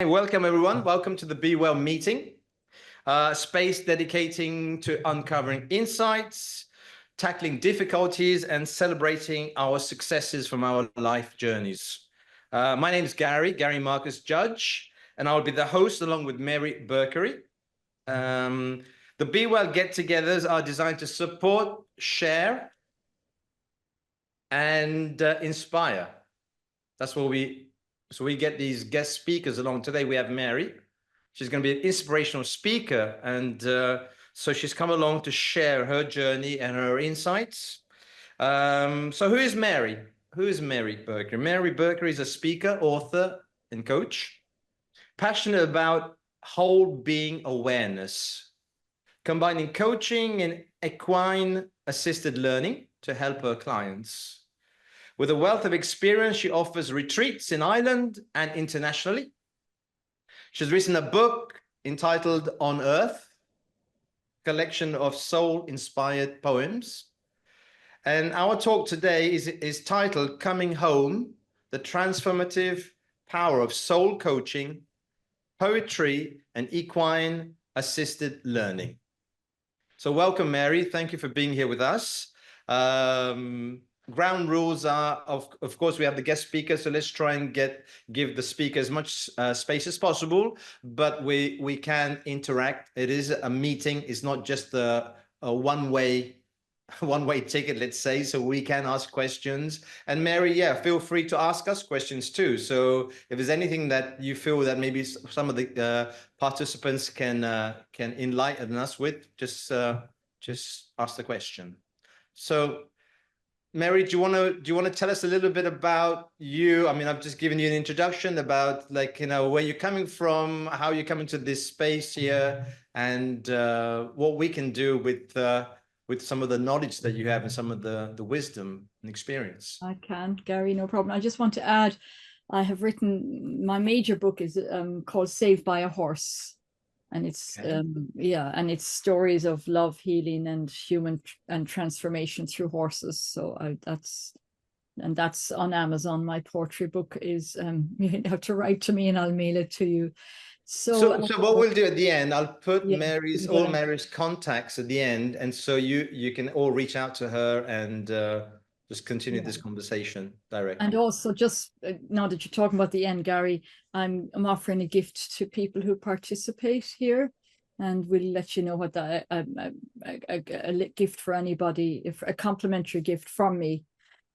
welcome everyone. Welcome to the BEwell meeting, space dedicating to uncovering insights, tackling difficulties, and celebrating our successes from our life journeys. My name is Gary Marcus Judge, and I'll be the host along with Mary Berkery. The BEwell get-togethers are designed to support, share, and inspire. That's what we get these guest speakers along. Today we have Mary. She's going to be an inspirational speaker, and so she's come along to share her journey and her insights. So who is Mary? Who is Mary Berkery? Mary Berkery is a speaker, author, and coach, passionate about whole being awareness, combining coaching and equine-assisted learning to help her clients. With a wealth of experience, she offers retreats in Ireland and internationally. She's written a book entitled On Earth, a collection of soul-inspired poems. And our talk today is titled Coming Home, the Transformative Power of Soul Coaching, Poetry, and Equine-Assisted Learning. So welcome, Mary. Thank you for being here with us. Ground rules are, of course, we have the guest speaker, so let's try and give the speaker as much space as possible, but we can interact. It is a meeting. It's not just a one-way ticket, let's say, so we can ask questions. And Mary, yeah, feel free to ask us questions too. So if there's anything that you feel that maybe some of the participants can enlighten us with, just ask the question. So Mary, do you want to tell us a little bit about you? I mean, I've just given you an introduction about, like, where you're coming from, how you come into this space here, and what we can do with some of the knowledge that you have and some of the wisdom and experience. I can, Gary, no problem. I just want to add, I have written, my major book is called Saved by a Horse. And it's and it's stories of love, healing, and human and transformation through horses. So that's on Amazon. My poetry book is you have to write to me and I'll mail it to you. So what we'll do at the end, I'll put all Mary's contacts at the end, and so you can all reach out to her and just continue this conversation directly. And also, just now that you're talking about the end, Gary, I'm offering a gift to people who participate here, and we'll let you know what that a gift for anybody, if a complimentary gift from me,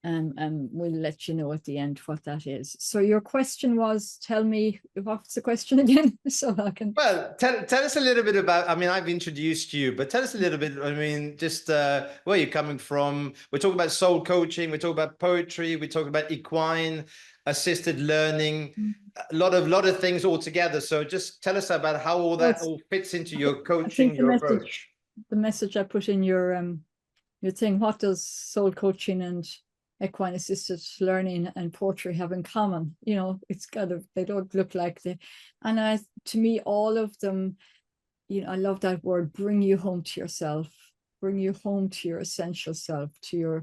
and we'll let you know at the end what that is. So your question was, tell me, what's the question again? So I can. Well, tell us a little bit about, I mean, I've introduced you, but tell us a little bit, I mean, just where you're coming from. We're talking about soul coaching, we're talking about poetry, we're talking about equine-assisted learning, a lot of things all together. So just tell us about how all that all fits into your coaching, your approach. The message I put in your thing, what does soul coaching and equine-assisted learning and poetry have in common? It's kind of, they don't look like and to me, all of them, I love that word, bring you home to yourself, bring you home to your essential self, to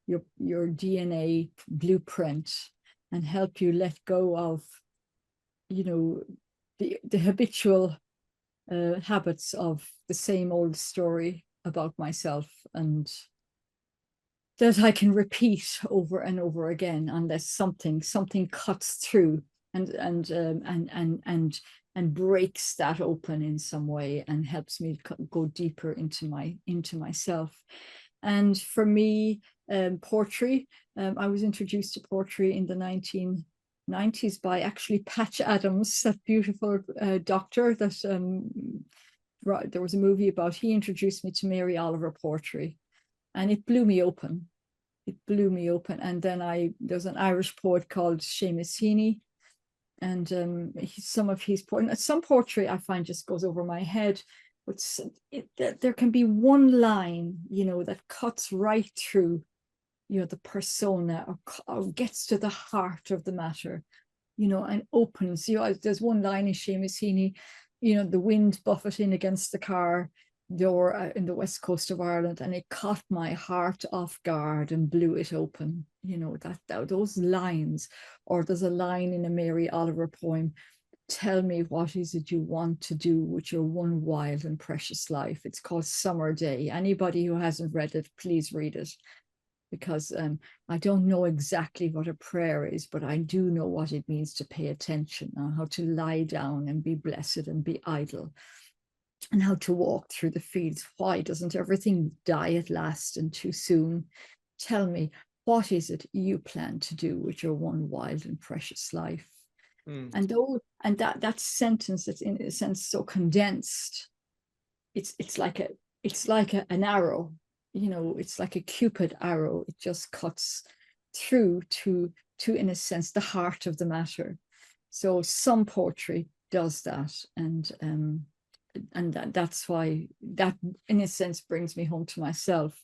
your DNA blueprint, and help you let go of the habitual habits of the same old story about myself, and that I can repeat over and over again, unless something cuts through and breaks that open in some way and helps me go deeper into myself. And for me, poetry, I was introduced to poetry in the 1990s by actually Patch Adams, that beautiful doctor that there was a movie about. He introduced me to Mary Oliver poetry, and it blew me open. And then there's an Irish poet called Seamus Heaney, and some of his some poetry I find just goes over my head, but there can be one line that cuts right through the persona, or gets to the heart of the matter, and opens. There's one line in Seamus Heaney, the wind buffeting against the car door in the west coast of Ireland, and it caught my heart off guard and blew it open. Those lines. Or there's a line in a Mary Oliver poem, tell me, what is it you want to do with your one wild and precious life? It's called Summer Day. Anybody who hasn't read it, please read it, because I don't know exactly what a prayer is, but I do know what it means to pay attention, and how to lie down and be blessed and be idle, and how to walk through the fields. Why doesn't everything die at last and too soon? Tell me, what is it you plan to do with your one wild and precious life? And that sentence, that's in a sense so condensed, it's like an arrow, it's like a Cupid arrow. It just cuts through to in a sense the heart of the matter. So some poetry does that, and that's why that in a sense brings me home to myself.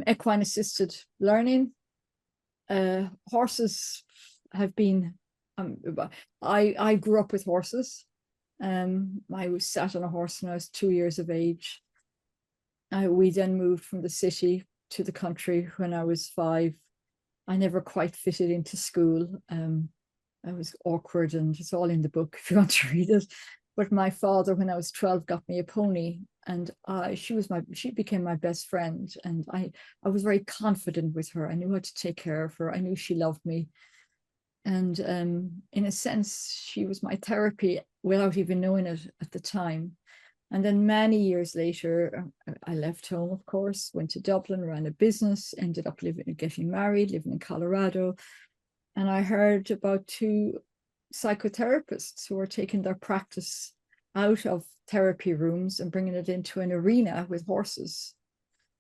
Equine-assisted learning. Horses have been, I grew up with horses. I was sat on a horse when I was 2 years of age. We then moved from the city to the country when I was 5. I never quite fitted into school. I was awkward, and it's all in the book if you want to read it. But my father, when I was 12, got me a pony, and she became my best friend. And I was very confident with her. I knew how to take care of her. I knew she loved me. And in a sense, she was my therapy without even knowing it at the time. And then many years later, I left home, of course, went to Dublin, ran a business, ended up getting married, living in Colorado. And I heard about 2 psychotherapists who were taking their practice out of therapy rooms and bringing it into an arena with horses,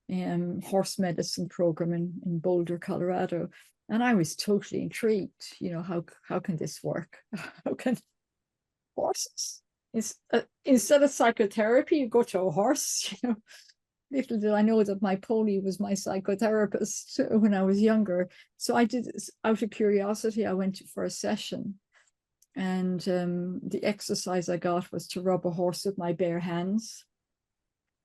horse medicine program in Boulder, Colorado. And I was totally intrigued. How can this work? How can horses? Instead of psychotherapy, you go to a horse. Little did I know that my pony was my psychotherapist when I was younger. So I did, out of curiosity, I went for a session. And the exercise I got was to rub a horse with my bare hands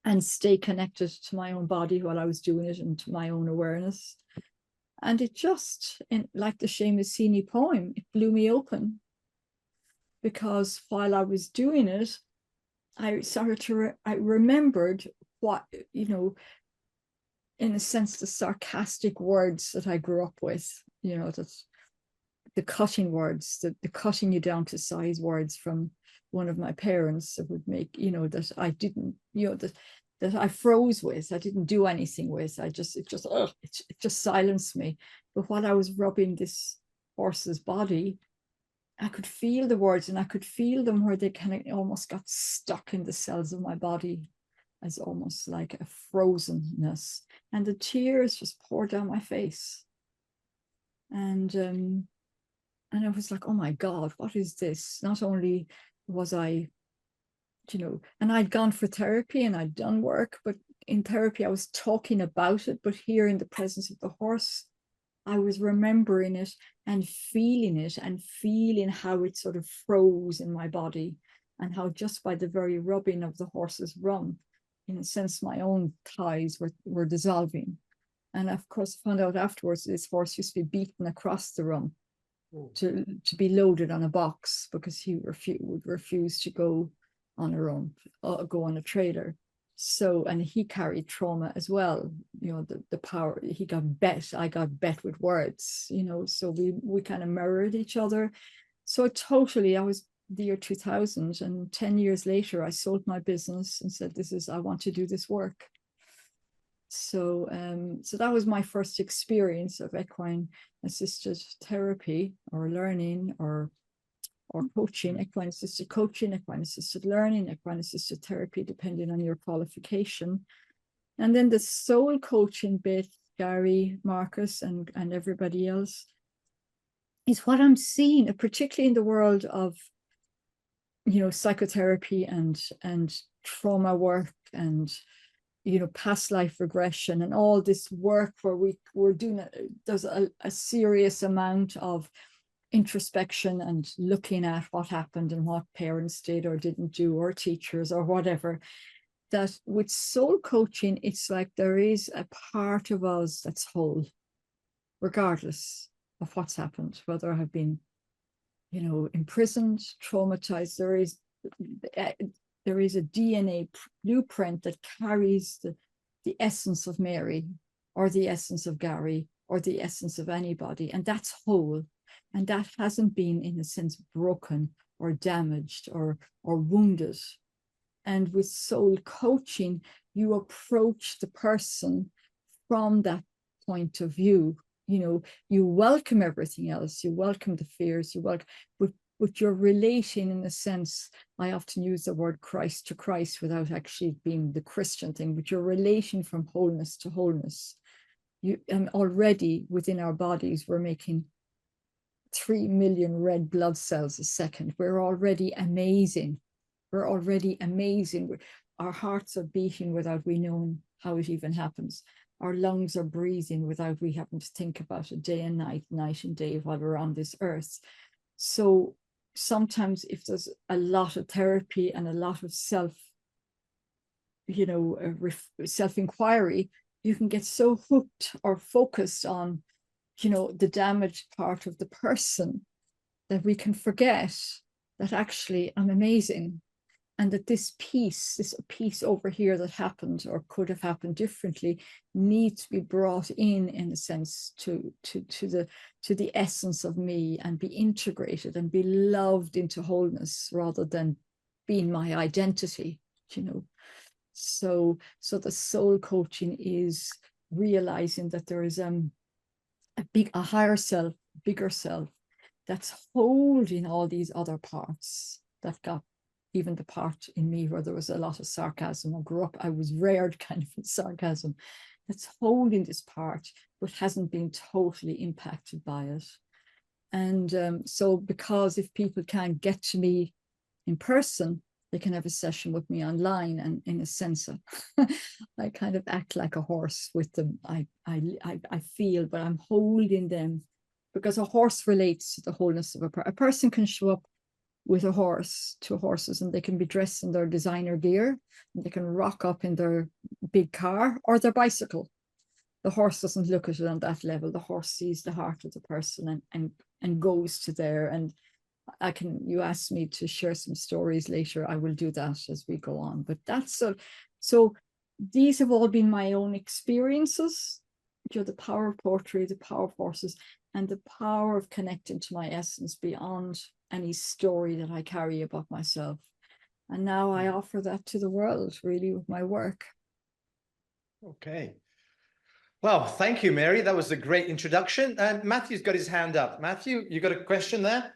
and stay connected to my own body while I was doing it, and to my own awareness. And it just, like the Seamus Heaney poem, it blew me open. Because while I was doing it, I remembered what, in a sense, the sarcastic words that I grew up with, that the cutting words, the cutting you down to size words from one of my parents that would make, that I didn't, that I froze with, I didn't do anything with. It just silenced me. But while I was rubbing this horse's body, I could feel the words, and I could feel them where they kind of almost got stuck in the cells of my body, as almost like a frozenness. And the tears just poured down my face. And I was like, oh my God, what is this? Not only was I, and I'd gone for therapy and I'd done work, but in therapy I was talking about it. But here in the presence of the horse, I was remembering it and feeling how it sort of froze in my body, and how just by the very rubbing of the horse's rump, in a sense, my own thighs were dissolving. And of course, found out afterwards this horse used to be beaten across the rump to be loaded on a box, because he would refuse to go on a rump, go on a trailer. So, and he carried trauma as well, the power, he got bet, I got bet with words, so we kind of mirrored each other. So I was the year 2000, and 10 years later, I sold my business and said, I want to do this work. So, so that was my first experience of equine-assisted therapy, or learning, or coaching, equine-assisted coaching, equine-assisted learning, equine-assisted therapy, depending on your qualification. And then the soul coaching bit, Gary, Marcus, and everybody else, is what I'm seeing, particularly in the world of, psychotherapy and trauma work, and, past life regression, and all this work where we're doing there's a serious amount of introspection and looking at what happened and what parents did or didn't do, or teachers or whatever. That with soul coaching, it's like there is a part of us that's whole, regardless of what's happened, whether I have been imprisoned, traumatized. There is a DNA blueprint that carries the essence of Mary, or the essence of Gary, or the essence of anybody, and that's whole, and that hasn't been, in a sense, broken or damaged or wounded. And with soul coaching, you approach the person from that point of view. You welcome everything else, you welcome the fears, but you're relating, in a sense, I often use the word Christ to Christ without actually being the Christian thing, but you're relating from wholeness to wholeness. And already within our bodies, we're making 3 million red blood cells a second. We're already amazing. We're already amazing. Our hearts are beating without we knowing how it even happens. Our lungs are breathing without we having to think about it day and night, night and day while we're on this earth. So sometimes if there's a lot of therapy and a lot of self-inquiry, you can get so hooked or focused on, the damaged part of the person, that we can forget that actually I'm amazing. And that this piece over here that happened or could have happened differently needs to be brought in a sense, to the essence of me, and be integrated and be loved into wholeness, rather than being my identity, So the soul coaching is realizing that there is a higher self, bigger self, that's holding all these other parts that got, even the part in me where there was a lot of sarcasm. I was reared kind of in sarcasm, that's holding this part, but hasn't been totally impacted by it. And so, because if people can't get to me in person, they can have a session with me online, and in a sense, I kind of act like a horse with them. I feel, but I'm holding them, because a horse relates to the wholeness of a person can show up with a horse, two horses, and they can be dressed in their designer gear, and they can rock up in their big car or their bicycle. The horse doesn't look at it on that level. The horse sees the heart of the person and goes to there. And you asked me to share some stories later, I will do that as we go on. But that's so these have all been my own experiences, the power of poetry, the power of horses, and the power of connecting to my essence beyond any story that I carry about myself. And now I offer that to the world, really, with my work. Okay. Well, thank you, Mary. That was a great introduction. And Matthew's got his hand up. Matthew, you got a question there?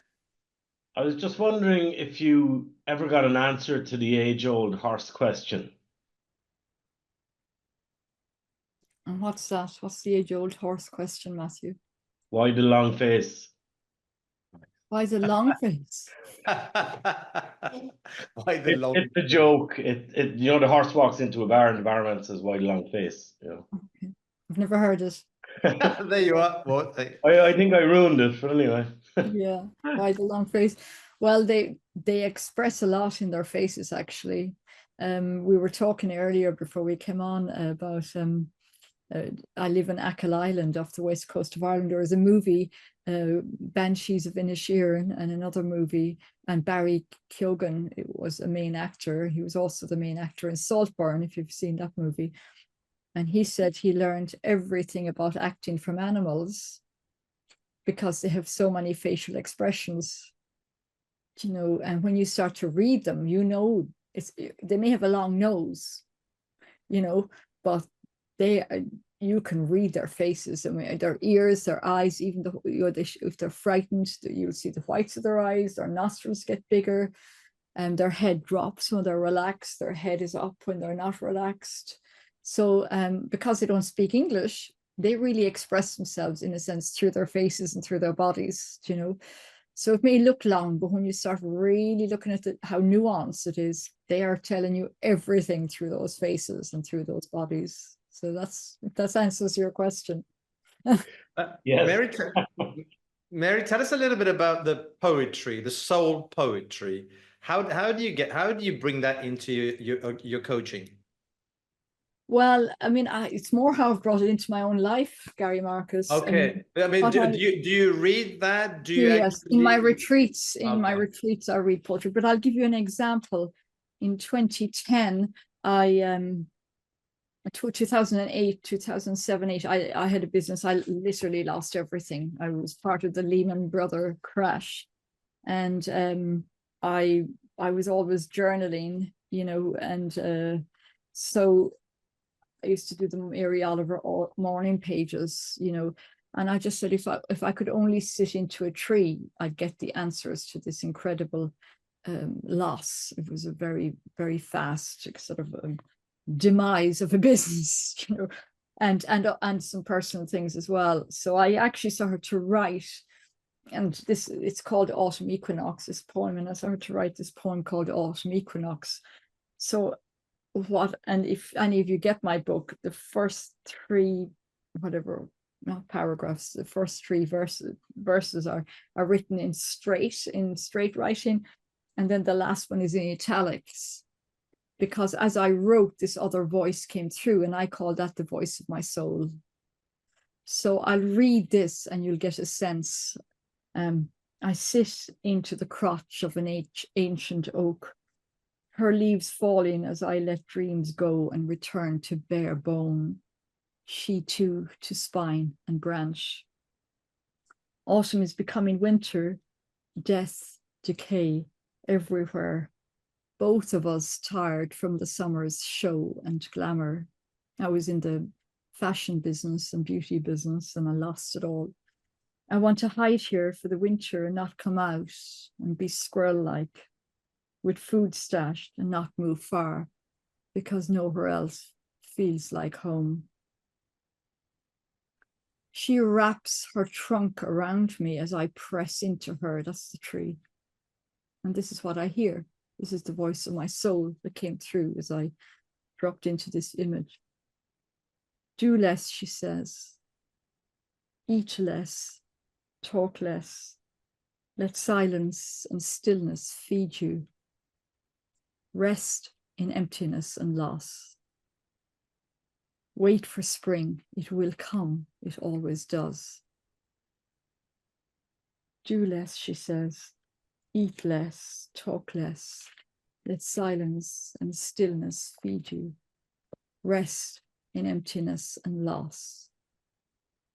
I was just wondering if you ever got an answer to the age-old horse question. And what's that? What's the age-old horse question, Matthew? Why the long face? Why the long face? Why the long? It's a joke. The horse walks into a bar and the barman says, "Why the long face?" Okay. I've never heard it. There you are. Well, I think I ruined it, but anyway. Yeah, why the long face? Well, they express a lot in their faces, actually. We were talking earlier before we came on about I live in Achill Island off the west coast of Ireland. There was a movie, Banshees of Inisherin, and another movie, and Barry Keoghan was a main actor. He was also the main actor in Saltburn, if you've seen that movie. And he said he learned everything about acting from animals because they have so many facial expressions, and when you start to read them, they may have a long nose, but you can read their faces. I mean, their ears, their eyes, even if they're frightened, you'll see the whites of their eyes, their nostrils get bigger, and their head drops when they're relaxed, their head is up when they're not relaxed. So because they don't speak English, they really express themselves, in a sense, through their faces and through their bodies, So it may look long, but when you start really looking at how nuanced it is, they are telling you everything through those faces and through those bodies. So that answers your question. Yes. Mary, tell us a little bit about the poetry, the soul poetry. How do you bring that into your coaching? Well, I mean, it's more how I've brought it into my own life, Gary Marcus. Okay. I mean, do you read that? Do you yes, in my actually? retreats, Okay. I read poetry. But I'll give you an example. In 2010, 2008, 2007, 8, I had a business. I literally lost everything. I was part of the Lehman Brothers crash. And I was always journaling, you know, and so I used to do the Mary Oliver morning pages, you know, and I just said if I could only sit into a tree, I'd get the answers to this incredible loss. It was a very, very fast sort of demise of a business, you know, and some personal things as well. So I actually started to write, and it's called Autumn Equinox, this poem, and I started to write this poem called Autumn Equinox. So and if any of you get my book, the first three, whatever, not paragraphs, the first three verses are written in straight writing, and then the last one is in italics, because as I wrote, this other voice came through, and I call that the voice of my soul. So I'll read this and you'll get a sense. I sit into the crotch of an ancient oak, her leaves falling as I let dreams go and return to bare bone, she too to spine and branch. Autumn is becoming winter, death, decay everywhere. Both of us tired from the summer's show and glamour. I was in the fashion business and beauty business, and I lost it all. I want to hide here for the winter and not come out and be squirrel-like, with food stashed and not move far, because nowhere else feels like home. She wraps her trunk around me as I press into her. That's the tree. And this is what I hear. This is the voice of my soul that came through as I dropped into this image. Do less, she says. Eat less, talk less. Let silence and stillness feed you. Rest in emptiness and loss. Wait for spring, it will come, it always does. Do less, she says. Eat less, talk less. Let silence and stillness feed you. Rest in emptiness and loss.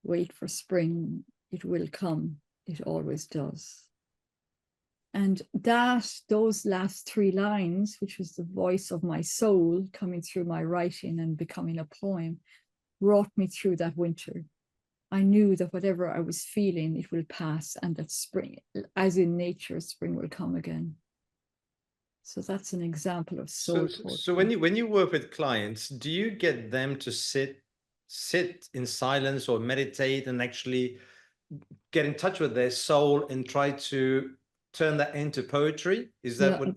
Wait for spring, it will come, it always does. And those last three lines, which was the voice of my soul coming through my writing and becoming a poem, brought me through that winter. I knew that whatever I was feeling, it will pass, and that spring, as in nature, spring will come again. So that's an example of soul poetry. So when you work with clients, do you get them to sit in silence or meditate and actually get in touch with their soul and try to turn that into poetry? Is that what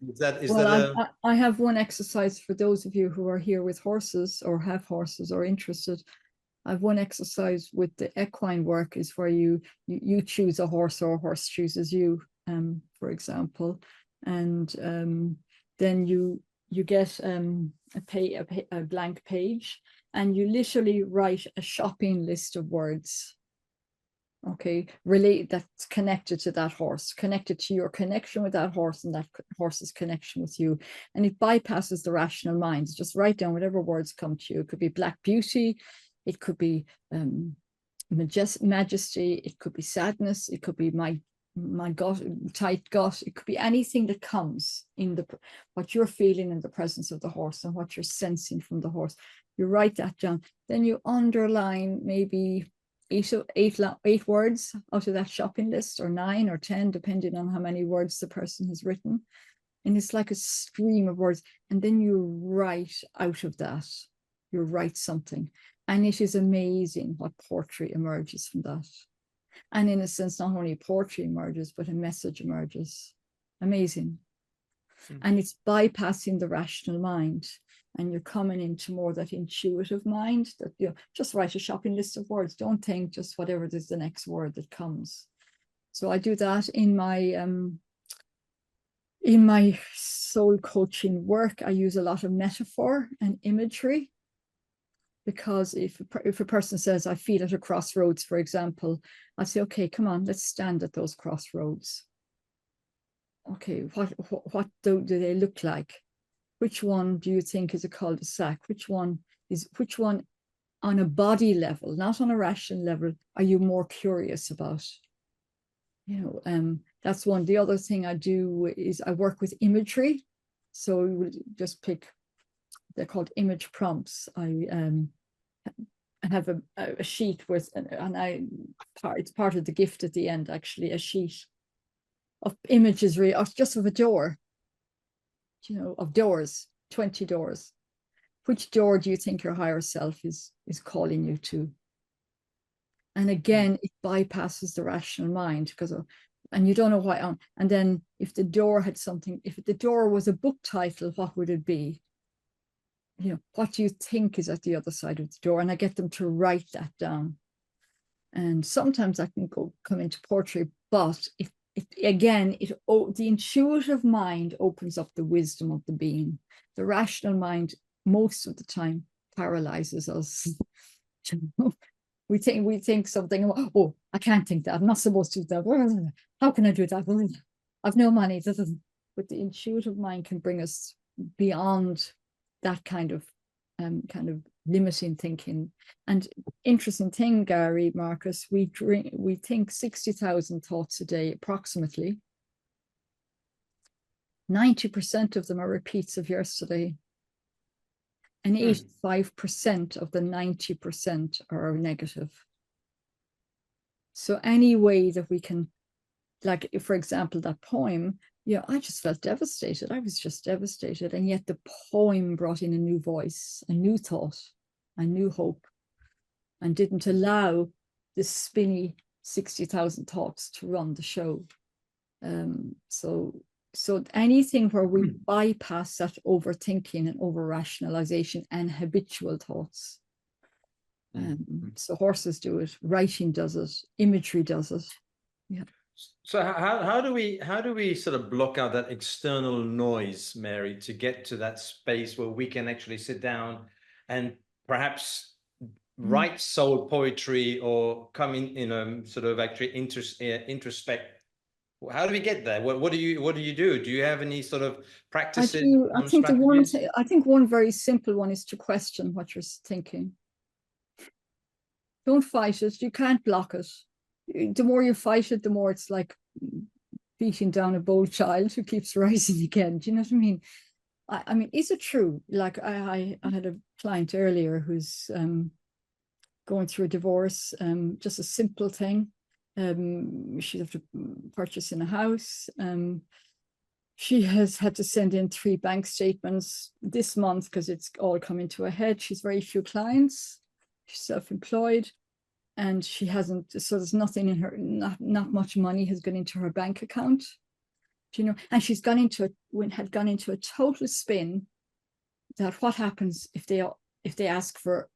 I have one exercise for those of you who are here with horses or have horses or interested. I have one exercise with the equine work is where you choose a horse or a horse chooses you, for example, and then you get a blank page, and you literally write a shopping list of words. Okay, that's connected to that horse, connected to your connection with that horse and that horse's connection with you. And it bypasses the rational mind. Just write down whatever words come to you. It could be black beauty, it could be majesty, it could be sadness, it could be my gut, tight gut, it could be anything that comes in what you're feeling in the presence of the horse and what you're sensing from the horse. You write that down, then you underline maybe eight words out of that shopping list, or 9 or 10, depending on how many words the person has written. And it's like a stream of words. And then you write out of that, you write something. And it is amazing what poetry emerges from that. And in a sense, not only poetry emerges, but a message emerges. Amazing. And it's bypassing the rational mind. And you're coming into more that intuitive mind that, you know, just write a shopping list of words. Don't think just whatever is the next word that comes. So I do that in my soul coaching work. I use a lot of metaphor and imagery. Because if a person says, I feel at a crossroads, for example, I say, okay, come on, let's stand at those crossroads. Okay, what do they look like? Which one do you think is a cul-de-sac? Which one on a body level, not on a rational level, are you more curious about? You know, that's one. The other thing I do is I work with imagery. So we will just pick, they're called image prompts. I have a sheet with, and it's part of the gift at the end, actually, a sheet of images, just of a door, you know, of doors, 20 doors. Which door do you think your higher self is calling you to? And again, it bypasses the rational mind, because, and you don't know why. And then if the door had something, if the door was a book title, what would it be? You know, what do you think is at the other side of the door? And I get them to write that down. And sometimes I can come into poetry, but the intuitive mind opens up the wisdom of the being. The rational mind, most of the time, paralyzes us. We think something, oh, I can't think that, I'm not supposed to do that. How can I do that? I've no money. But the intuitive mind can bring us beyond that kind of limiting thinking. And interesting thing, Gary, Marcus, we think 60,000 thoughts a day, approximately. 90% of them are repeats of yesterday. And 85% of the 90% are negative. So any way that we can, like, if, for example, that poem, you know, I just felt devastated. I was just devastated. And yet the poem brought in a new voice, a new thought, a new hope, and didn't allow the spinny 60,000 thoughts to run the show. So anything where we bypass that overthinking and over rationalization and habitual thoughts. So horses do it, writing does it, imagery does it. Yeah. So how do we sort of block out that external noise, Mary, to get to that space where we can actually sit down and perhaps write soul poetry, or come in, you know, sort of actually introspect? How do we get there? What do you do? Do you have any sort of practices? I think one very simple one is to question what you're thinking. Don't fight it. You can't block it. The more you fight it, the more it's like beating down a bold child who keeps rising again. Do you know what I mean? I mean, is it true? Like I had a client earlier who's going through a divorce, just a simple thing. She'd have to purchase in a house. She has had to send in 3 bank statements this month because it's all coming to a head. She's very few clients. She's self-employed, and she hasn't. So there's nothing in her. Not much money has gone into her bank account. Do you know? And she's had gone into a total spin. That what happens if they ask for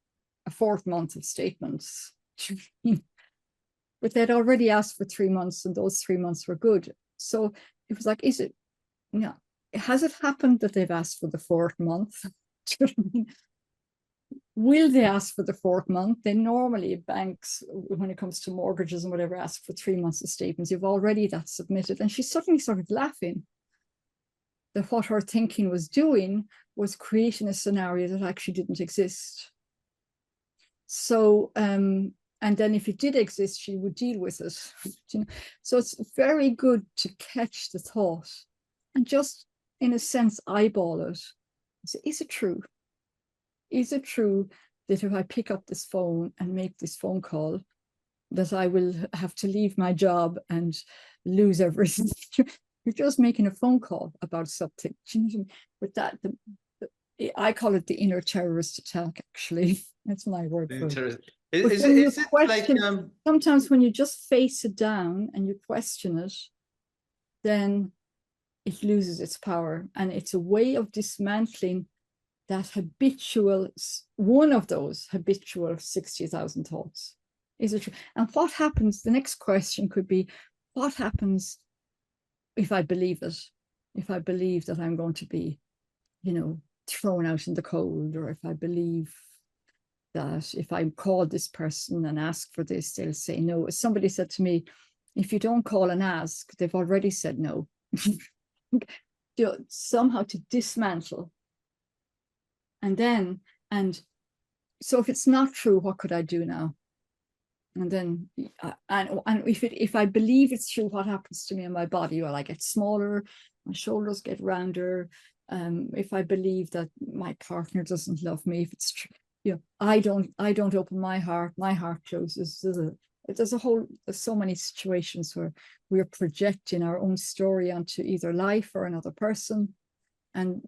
a 4th month of statements? But they'd already asked for 3 months, and those 3 months were good. So it was like, has it happened that they've asked for the 4th month? Do you know what I mean? Will they ask for the 4th month? They normally, banks, when it comes to mortgages and whatever, ask for 3 months of statements. You've already that submitted. And she suddenly started laughing. That what her thinking was doing was creating a scenario that actually didn't exist. So, and then if it did exist, she would deal with it. You know? So it's very good to catch the thought and just, in a sense, eyeball it. So is it true? Is it true that if I pick up this phone and make this phone call, that I will have to leave my job and lose everything? You're just making a phone call about something. With that, I call it the inner terrorist attack, actually. That's my word for it. Is it like sometimes when you just face it down and you question it, then it loses its power, and it's a way of dismantling that one of those habitual 60,000 thoughts. Is it true? And what happens? The next question could be, what happens if I believe it? If I believe that I'm going to be, you know, thrown out in the cold, or if I believe that if I call this person and ask for this, they'll say no. Somebody said to me, if you don't call and ask, they've already said no. Somehow to dismantle. And so if it's not true, what could I do now? And then, and if I believe it's true, what happens to me in my body? Well, I get smaller, my shoulders get rounder. If I believe that my partner doesn't love me, if it's true, you know, I don't open my heart closes. There's so many situations where we're projecting our own story onto either life or another person. And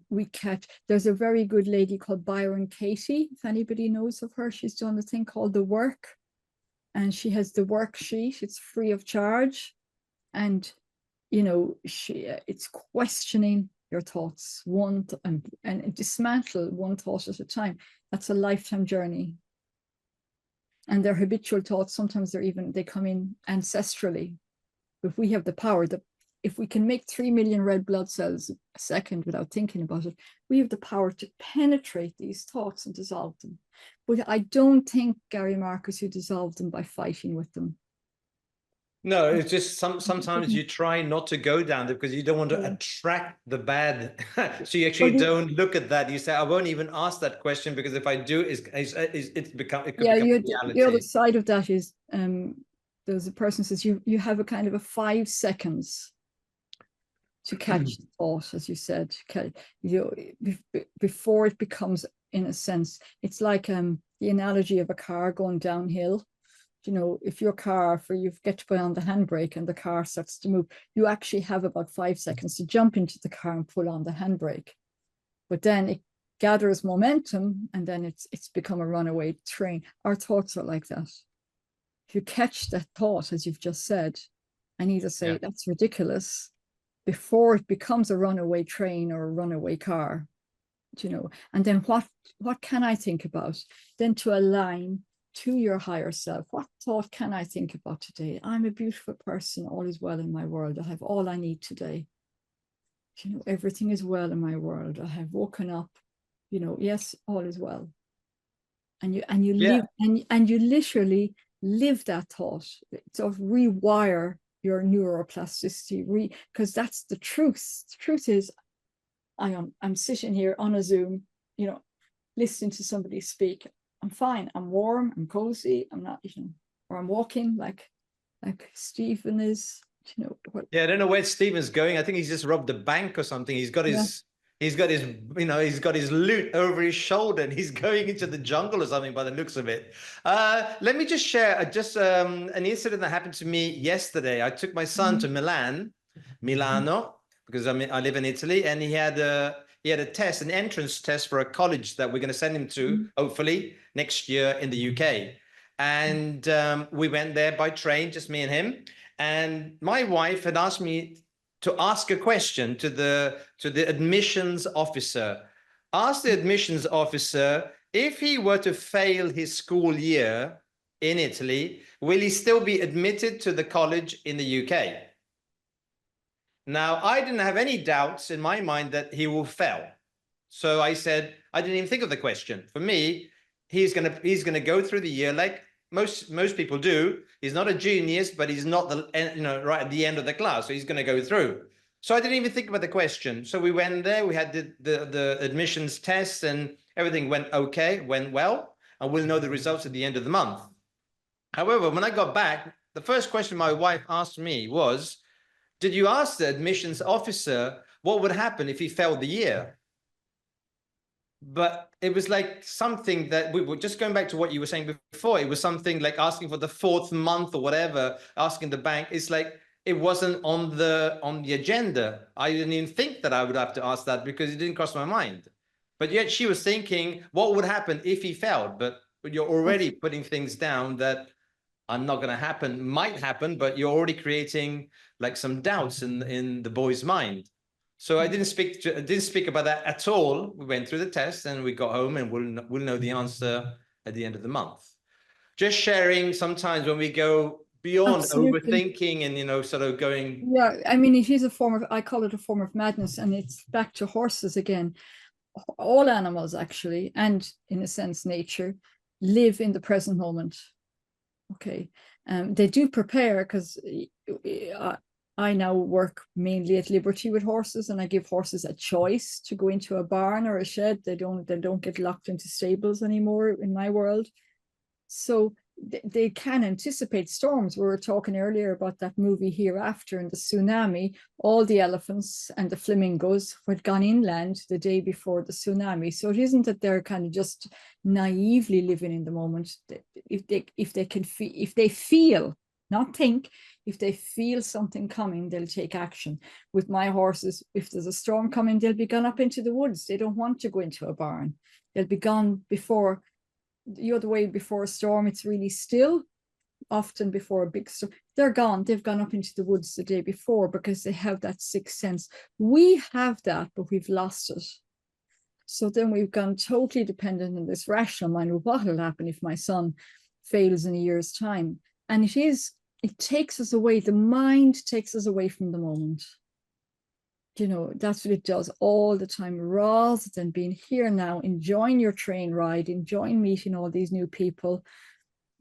there's a very good lady called Byron Katie, if anybody knows of her. She's done a thing called The Work, and she has the worksheet. It's free of charge. And, you know, it's questioning your thoughts and dismantle one thought at a time. That's a lifetime journey. And their habitual thoughts, sometimes they come in ancestrally. If we have the power, if we can make 3 million red blood cells a second without thinking about it, we have the power to penetrate these thoughts and dissolve them. But I don't think, Gary Marcus, you dissolve them by fighting with them. No, it's just sometimes you try not to go down there because you don't want to attract the bad. So you actually don't look at that. You say, I won't even ask that question because if I do, it could become reality. The other side of that is there's a person says you have a kind of a 5 seconds to catch the thought, as you said, before it becomes, in a sense, it's like the analogy of a car going downhill. You know, if your car, you get to put on the handbrake and the car starts to move, you actually have about 5 seconds to jump into the car and pull on the handbrake. But then it gathers momentum and then it's become a runaway train. Our thoughts are like that. If you catch that thought, as you've just said, and either say, that's ridiculous, before it becomes a runaway train or a runaway car, you know, and then what can I think about? Then to align to your higher self. What thought can I think about today? I'm a beautiful person. All is well in my world. I have all I need today. You know, everything is well in my world. I have woken up, you know, yes, all is well. And you live and you literally live that thought. Sort of rewire your neuroplasticity, because that's the truth. The truth is, I'm sitting here on a Zoom, you know, listening to somebody speak. I'm fine. I'm warm. I'm cozy. I'm not, you know, or I'm walking like Stephen is, you know. I don't know where Stephen's going. I think he's just robbed a bank or something. He's got his, you know, he's got his loot over his shoulder and he's going into the jungle or something by the looks of it. Let me just share an incident that happened to me yesterday. I took my son to Milano, because I live in Italy, and he had a test, an entrance test for a college that we're going to send him to, hopefully next year in the UK. And we went there by train, just me and him. And my wife had asked me to ask a question to the admissions officer. Ask the admissions officer, if he were to fail his school year in Italy, will he still be admitted to the college in the UK? Now, I didn't have any doubts in my mind that he will fail. So I said, I didn't even think of the question. For me, he's gonna go through the year like most people do. He's not a genius, but he's not right at the end of the class. So he's gonna go through. So I didn't even think about the question. So we went there, we had the admissions test, and everything went well, and we'll know the results at the end of the month. However, when I got back, the first question my wife asked me was, did you ask the admissions officer what would happen if he failed the year? But it was like something that we were just going back to what you were saying before. It was something like asking for the 4th month or whatever, asking the bank. It's like it wasn't on the agenda. I didn't even think that I would have to ask that because it didn't cross my mind. But yet she was thinking, what would happen if he failed? But you're already putting things down that are not going to happen, might happen, but you're already creating like some doubts in the boy's mind. So I didn't speak about that at all. We went through the test and we got home, and we'll know the answer at the end of the month. Just sharing sometimes when we go beyond overthinking and, you know, sort of going. Yeah, I mean, it is a form of, I call it a form of madness, and it's back to horses again. All animals actually, and in a sense nature, live in the present moment. Okay. They do prepare, because I now work mainly at Liberty with horses, and I give horses a choice to go into a barn or a shed. They don't get locked into stables anymore in my world. So they can anticipate storms. We were talking earlier about that movie Hereafter and the tsunami. All the elephants and the flamingos had gone inland the day before the tsunami. So it isn't that they're kind of just naively living in the moment. If they feel, not think, if they feel something coming, they'll take action. With my horses, if there's a storm coming, they'll be gone up into the woods. They don't want to go into a barn. They'll be gone before, the other way, before a storm, it's really still, often before a big storm. They're gone. They've gone up into the woods the day before, because they have that sixth sense. We have that, but we've lost it. So then we've gone totally dependent on this rational mind. Well, what will happen if my son fails in a year's time? And it takes us away. The mind takes us away from the moment. You know, that's what it does all the time, rather than being here now, enjoying your train ride, enjoying meeting all these new people,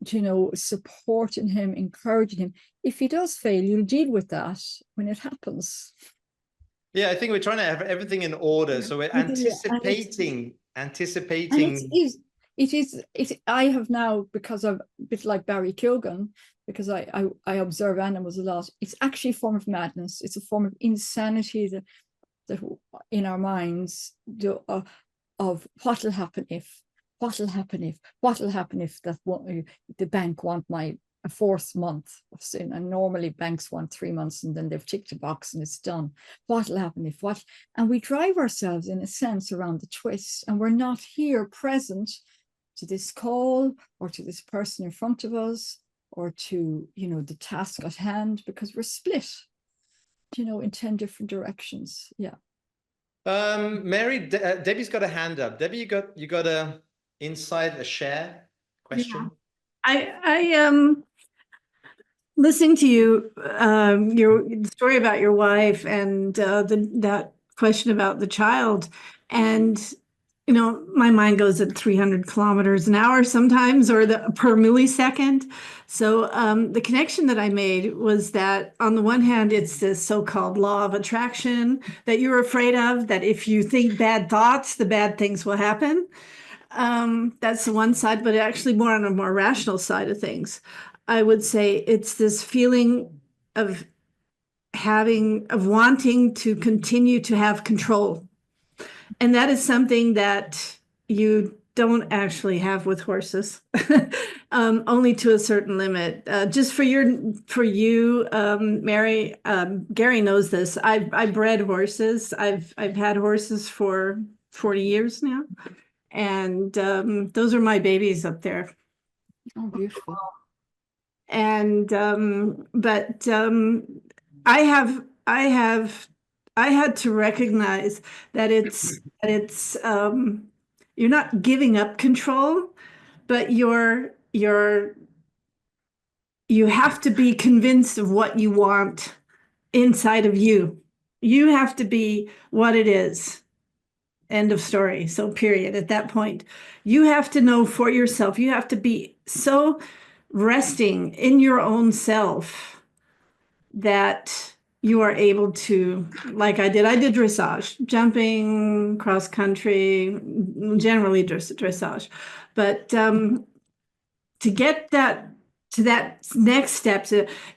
you know, supporting him, encouraging him. If he does fail, you'll deal with that when it happens. Yeah, I think we're trying to have everything in order. So we're anticipating. And it is, I have now, because of a bit like Barry Keoghan, because I observe animals a lot, it's actually a form of madness. It's a form of insanity that in our minds of what'll happen if that the bank want a fourth month of sin, and normally banks want 3 months, and then they've ticked a box and it's done. What'll happen if what? And we drive ourselves in a sense around the twist, and we're not here present to this call or to this person in front of us, or to, you know, the task at hand, because we're split, you know, in 10 different directions. Yeah. Mary, Debbie's got a hand up. Debbie, you got a insight, a share question? Yeah. I listening to you, your story about your wife, and that question about the child, and you know, my mind goes at 300 kilometers an hour sometimes, or per millisecond. So the connection that I made was that on the one hand, it's this so-called law of attraction that you're afraid of, that if you think bad thoughts, the bad things will happen. That's the one side, but actually more on a more rational side of things. I would say it's this feeling of wanting to continue to have control. And that is something that you don't actually have with horses, only to a certain limit. Just for you, Mary, Gary knows this. I've bred horses. I've had horses for 40 years now, and those are my babies up there. Oh, beautiful. And I had to recognize that it's you're not giving up control, but you have to be convinced of what you want inside of you. You have to be what it is. End of story. So period. At that point, you have to know for yourself. You have to be so resting in your own self that you are able to, like I did dressage, jumping, cross country, generally dressage. But to get to that next step,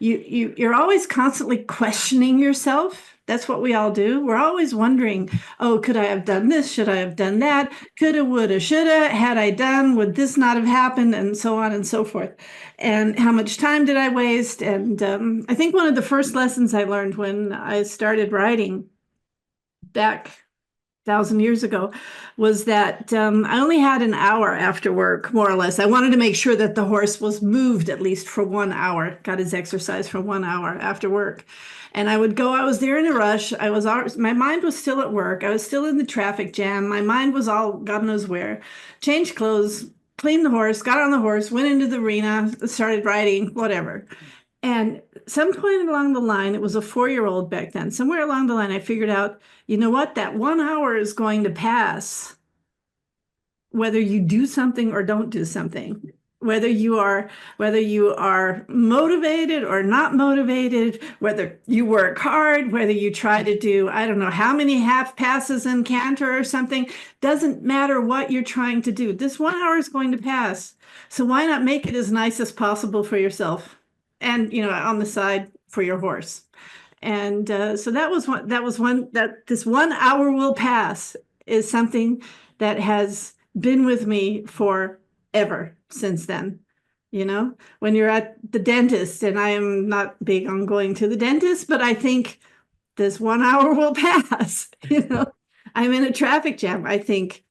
you're always constantly questioning yourself. That's what we all do. We're always wondering, oh, could I have done this? Should I have done that? Coulda, woulda, shoulda. Had I done, would this not have happened? And so on and so forth. And how much time did I waste? And I think one of the first lessons I learned when I started writing back 1,000 years ago was that I only had an hour after work, more or less. I wanted to make sure that the horse was moved at least for 1 hour, got his exercise for 1 hour after work. And I would go, I was there in a rush. My mind was still at work. I was still in the traffic jam. My mind was all God knows where. Changed clothes, cleaned the horse, got on the horse, went into the arena, started riding, whatever. And some point along the line, it was a 4-year-old back then, somewhere along the line, I figured out, you know what, that 1 hour is going to pass whether you do something or don't do something, whether you are motivated or not motivated, whether you work hard, whether you try to do, I don't know how many half passes in canter or something, doesn't matter what you're trying to do. This 1 hour is going to pass. So why not make it as nice as possible for yourself and, on the side for your horse. And so that this 1 hour will pass is something that has been with me forever since then. When you're at the dentist, and I am not big on going to the dentist, but I think this 1 hour will pass. I'm in a traffic jam. I think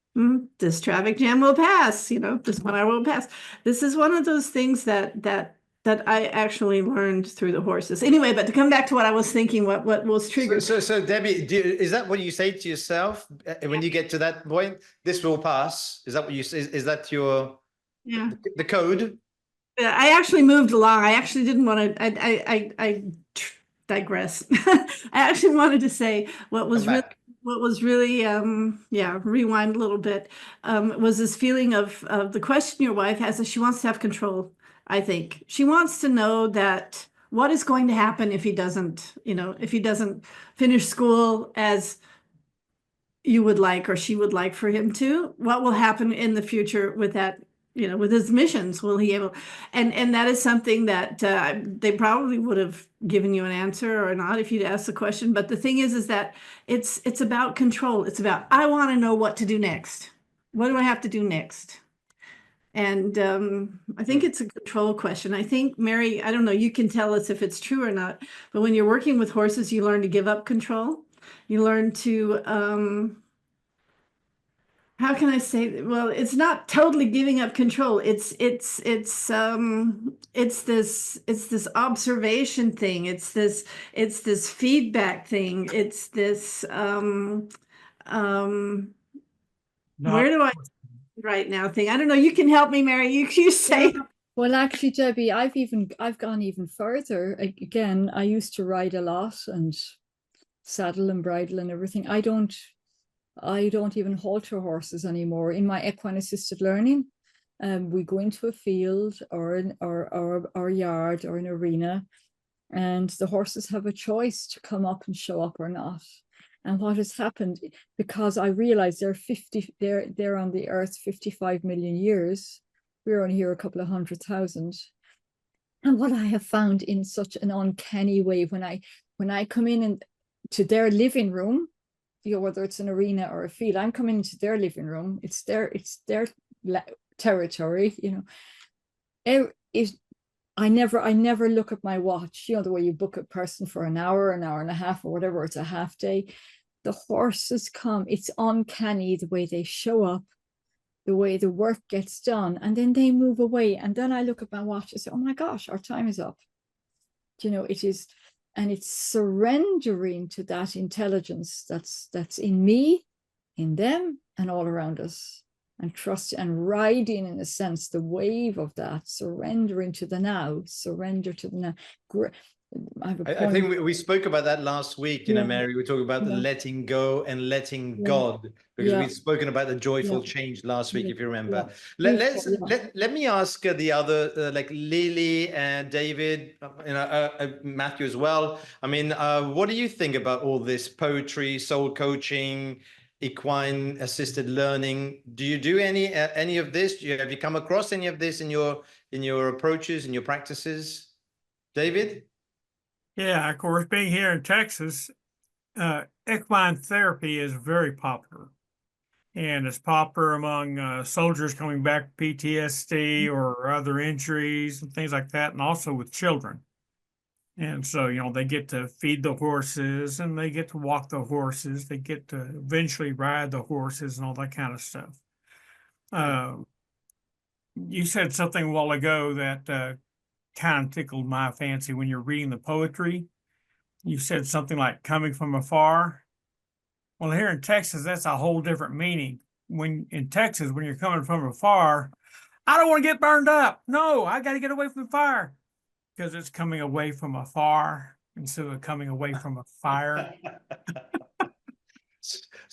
this traffic jam will pass. This 1 hour will pass. This is one of those things that I actually learned through the horses. Anyway, but to come back to what I was thinking, what was triggered. So Debbie, is that what you say to yourself when you get to that point? This will pass. Is that what you say? Is that your the code? I actually moved along. I actually didn't want to. I digress. I actually wanted to say what was really rewind a little bit. Was this feeling of the question your wife has is she wants to have control. I think she wants to know that what is going to happen if he doesn't finish school as you would like or she would like for him to. What will happen in the future with that? With his missions, will he able? And that is something that they probably would have given you an answer or not if you'd asked the question. But the thing is that it's about control. It's about I want to know what to do next. What do I have to do next? And I think it's a control question. I think, Mary, I don't know, you can tell us if it's true or not, but when you're working with horses, you learn to give up control. You learn to, how can I say, well, it's not totally giving up control. It's this observation thing. It's this feedback thing. It's this, where do I right now thing. I don't know. You can help me, Mary. You say. Well, actually, Debbie, I've gone even further. Again, I used to ride a lot and saddle and bridle and everything. I don't even halter horses anymore. In my equine-assisted learning, we go into a field or yard or an arena, and the horses have a choice to come up and show up or not. And what has happened, because I realize they're on the earth 55 million years. We're only here a couple of 100,000. And what I have found in such an uncanny way, when I come in to their living room, whether it's an arena or a field, I'm coming into their living room. It's their territory. I never look at my watch, the way you book a person for an hour and a half or whatever, it's a half day. The horses come, it's uncanny the way they show up, the way the work gets done, and then they move away. And then I look at my watch and say, oh my gosh, our time is up. It is, and it's surrendering to that intelligence that's in me, in them, and all around us. And trust and riding, in a sense, the wave of that, surrendering to the now, surrender to the now. I think we spoke about that last week, Mary. We talked about the letting go and letting God, because we've spoken about the joyful change last week, if you remember. Let me ask the other, like Lily and David, Matthew as well. I mean, what do you think about all this poetry, soul coaching, equine-assisted learning? Do you do any of this? Have you come across any of this in your approaches, in your practices, David? Yeah, of course, being here in Texas, equine therapy is very popular. And it's popular among soldiers coming back with PTSD or other injuries and things like that, and also with children. And so, they get to feed the horses and they get to walk the horses. They get to eventually ride the horses and all that kind of stuff. You said something a while ago that kind of tickled my fancy when you're reading the poetry. You said something like coming from afar. Well, here in Texas, that's a whole different meaning. When in Texas, when you're coming from afar, I don't want to get burned up. No, I got to get away from the fire, because it's coming away from afar instead of coming away from a fire.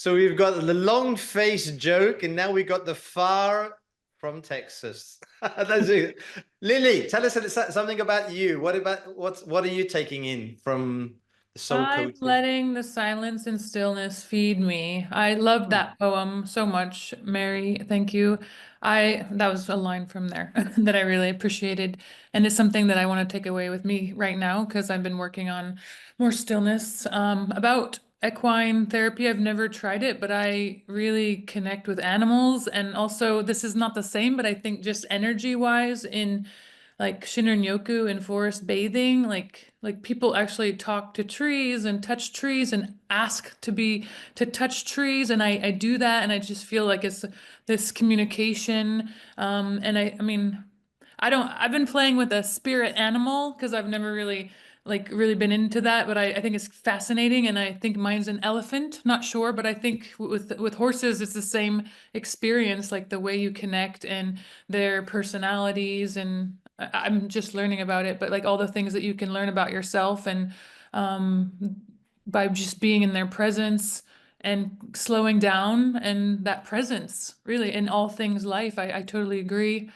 So we've got the long face joke, and now we got the far from Texas. That's it. Lily, tell us something about you. What are you taking in from the soul I'm coaching? letting the silence and stillness feed me. I love that poem so much, Mary. Thank you. That was a line from there that I really appreciated. And it's something that I want to take away with me right now because I've been working on more stillness. About equine therapy, I've never tried it, but I really connect with animals. And also, this is not the same, but I think just energy-wise in like Shinrin-yoku and forest bathing, like people actually talk to trees and touch trees and ask to touch trees, and I do that, and I just feel like it's this communication. And I mean, I've been playing with a spirit animal because I've never really been into that, but I think it's fascinating, and I think mine's an elephant, not sure, but I think with horses it's the same experience, like the way you connect and their personalities, and I'm just learning about it, but like all the things that you can learn about yourself, and by just being in their presence and slowing down, and that presence really in all things life. I totally agree.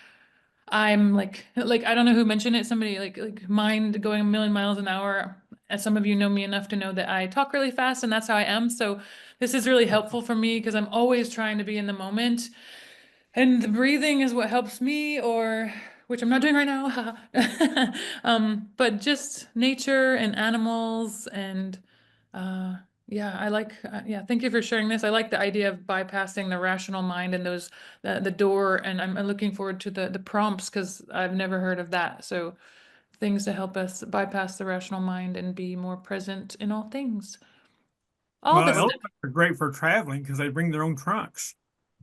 I'm like I don't know who mentioned it, somebody like mind going a million miles an hour. As some of you know me enough to know that I talk really fast, and that's how I am. So this is really helpful for me because I'm always trying to be in the moment. And the breathing is what helps me, or which I'm not doing right now. But just nature and animals, and yeah, I like yeah, thank you for sharing this. I like the idea of bypassing the rational mind and those the door, and I'm looking forward to the prompts because I've never heard of that. So things to help us bypass the rational mind and be more present in all things. All Well, the stuff. elephants are great for traveling because they bring their own trunks.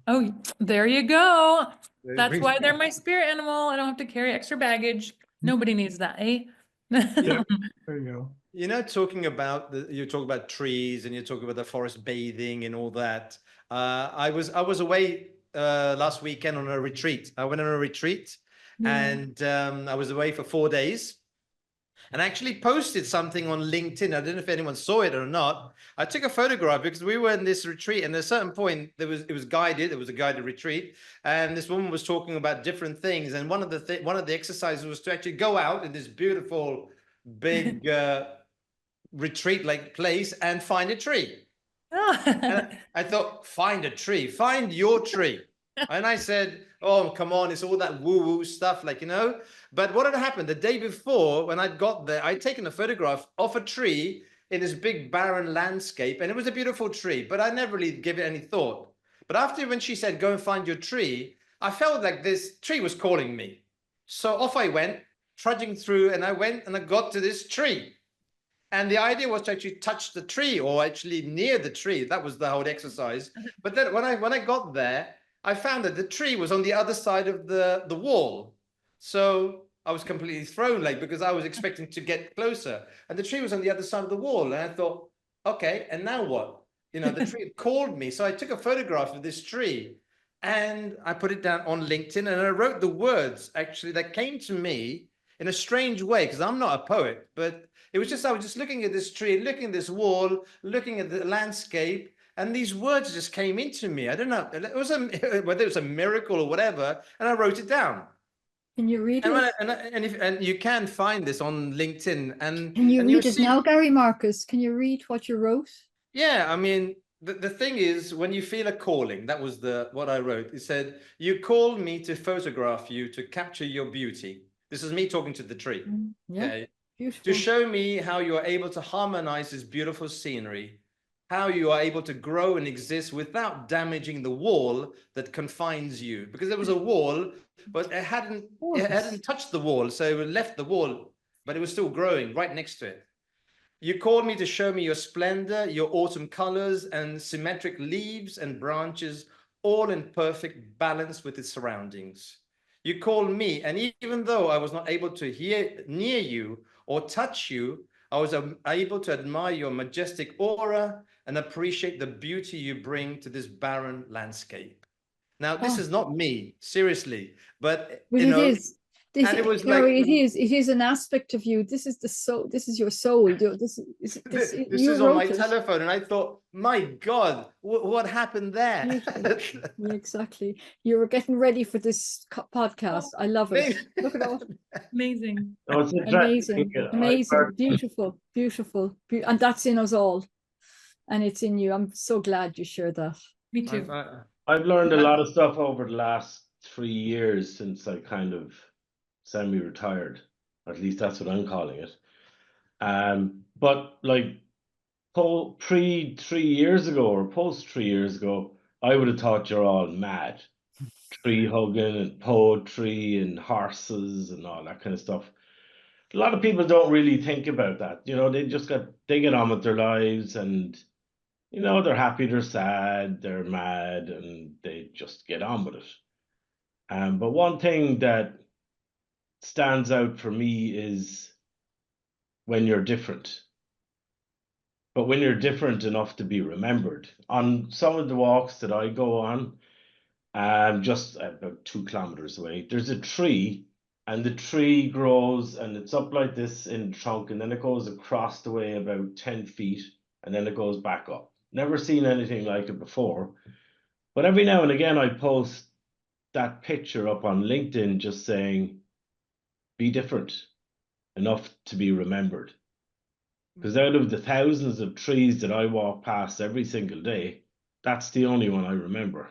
Oh, there you go. That's brings- why they're my spirit animal. I don't have to carry extra baggage. Nobody needs that, eh? Yeah. There you go. You know, talking about you talk about trees, and you talk about the forest bathing and all that. I was away last weekend on a retreat. I went on a retreat, and I was away for 4 days. And I actually posted something on LinkedIn. I don't know if anyone saw it or not. I took a photograph because we were in this retreat, and at a certain point, it was guided. It was a guided retreat, and this woman was talking about different things. And one of the exercises was to actually go out in this beautiful, big retreat like place and find a tree. And I thought, find a tree, find your tree. And I said, oh, come on, it's all that woo-woo stuff, like, you know. But what had happened the day before when I got there, I'd taken a photograph of a tree in this big barren landscape, and it was a beautiful tree, but I never really gave it any thought. But after, when she said, go and find your tree, I felt like this tree was calling me. So off I went, trudging through, and I went and I got to this tree. And the idea was to actually touch the tree, or actually near the tree. That was the whole exercise. But then when I got there, I found that the tree was on the other side of the wall. So I was completely thrown, like, because I was expecting to get closer, and the tree was on the other side of the wall. And I thought, okay, and now what? You know, the tree called me. So I took a photograph of this tree, and I put it down on LinkedIn, and I wrote the words actually that came to me in a strange way, because I'm not a poet, but it was just, I was just looking at this tree, looking at this wall, looking at the landscape, and these words just came into me. I don't know, it was whether it was a miracle or whatever, and I wrote it down. Can you read it? And you can find this on LinkedIn. And Can you and read it see, now, Gary Marcus? Can you read what you wrote? yeah, I mean, the thing is, when you feel a calling, that was what I wrote. It said, you called me to photograph you, to capture your beauty. This is me talking to the tree. Yeah, Okay? beautiful. To show me how you are able to harmonize this beautiful scenery, how you are able to grow and exist without damaging the wall that confines you. Because there was a wall, but it hadn't touched the wall, so it left the wall, but it was still growing right next to it. You called me to show me your splendor, your autumn colors, and symmetric leaves and branches, all in perfect balance with its surroundings. You called me, and even though I was not able to hear near you or touch you, I was able to admire your majestic aura and appreciate the beauty you bring to this barren landscape. Now, this is not me, seriously, but Well, you know, it is. And it was Gary, like, it is an aspect of you. This is the soul. This is your soul. This this you is on my wrote it. telephone, and I thought, my God, what happened there? Beautiful. Yeah, exactly. You were getting ready for this podcast. I love it. Look at all. Amazing. No, it's Amazing, interesting. amazing, beautiful, beautiful, and that's in us all, and it's in you. I'm so glad you shared that. Me too. I've learned a lot of stuff over the last 3 years since I kind of semi-retired. At least that's what I'm calling it. But like pre 3 years ago or post 3 years ago, I would have thought you're all mad. Tree hugging and poetry and horses and all that kind of stuff. A lot of people don't really think about that. You know, they get on with their lives, and you know, they're happy, they're sad, they're mad, and they just get on with it. But one thing that stands out for me is when you're different. But when you're different enough to be remembered. On some of the walks that I go on, just about 2 kilometers away, there's a tree, and the tree grows and it's up like this in the trunk, and then it goes across the way about 10 feet, and then it goes back up. Never seen anything like it before. But every now and again, I post that picture up on LinkedIn just saying, be different enough to be remembered. Because out of the thousands of trees that I walk past every single day, that's the only one I remember.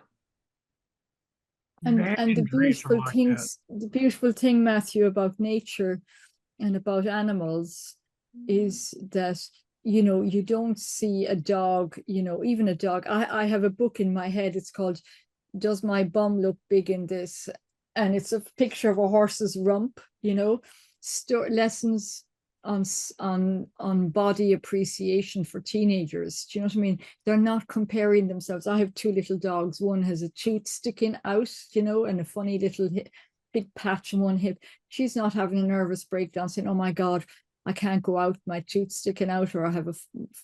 And the trees are beautiful like things, the beautiful thing, Matthew, about nature and about animals is that, you know, you don't see a dog, you know, even a dog. I have a book in my head. It's called Does My Bum Look Big in This? And it's a picture of a horse's rump, you know, lessons on body appreciation for teenagers. Do you know what I mean? They're not comparing themselves. I have 2 little dogs. One has a tooth sticking out, you know, and a funny little big patch on one hip. She's not having a nervous breakdown saying, oh my God, I can't go out, my tooth sticking out, or I have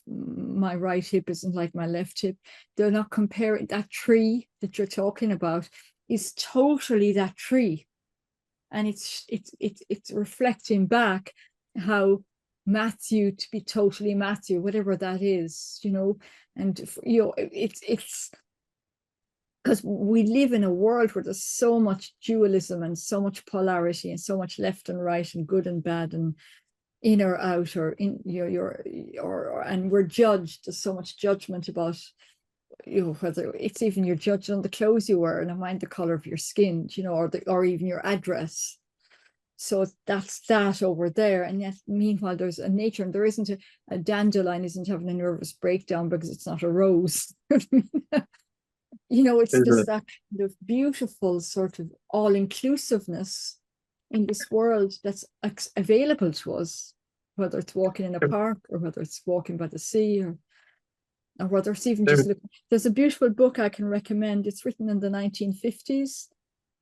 my right hip isn't like my left hip. They're not comparing. That tree that you're talking about is totally that tree. And it's reflecting back how Matthew to be totally Matthew, whatever that is, you know. And you know, it's because we live in a world where there's so much dualism and so much polarity and so much left and right and good and bad and in or out, or in and we're judged. There's so much judgment about, you know, whether it's even you're judged on the clothes you wear, and I mind the color of your skin, you know, or even your address. So that's that over there. And yet, meanwhile, there's a nature, and there isn't a dandelion isn't having a nervous breakdown because it's not a rose. You know, it's just that kind of beautiful sort of all-inclusiveness in this world that's available to us, whether it's walking in a park or whether it's walking by the sea, or whether it's even just looking. There's a beautiful book I can recommend. It's written in the 1950s,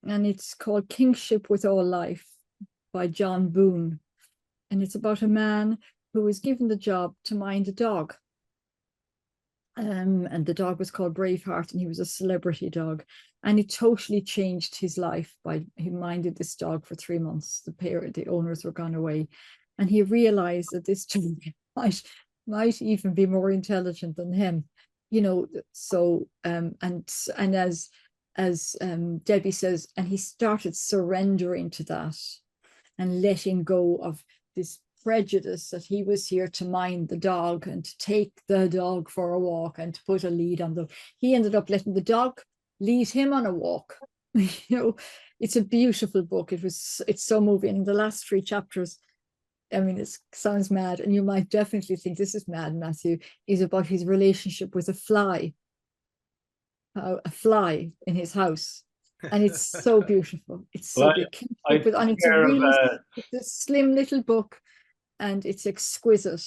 and it's called Kingship with All Life by John Boone. And it's about a man who was given the job to mind a dog. And the dog was called Braveheart, and he was a celebrity dog. And it totally changed his life by he minded this dog for 3 months. The owners were gone away. And he realized that this dog might even be more intelligent than him, you know. So and as Debbie says, and he started surrendering to that and letting go of this prejudice that he was here to mind the dog and to take the dog for a walk and to put a lead on them. He ended up letting the dog lead him on a walk. You know, it's a beautiful book. It's so moving. In the last 3 chapters, I mean, it sounds mad, and you might definitely think this is mad, Matthew, is about his relationship with a fly in his house. And it's so beautiful. It's so big. And it's a slim little book, and it's exquisite.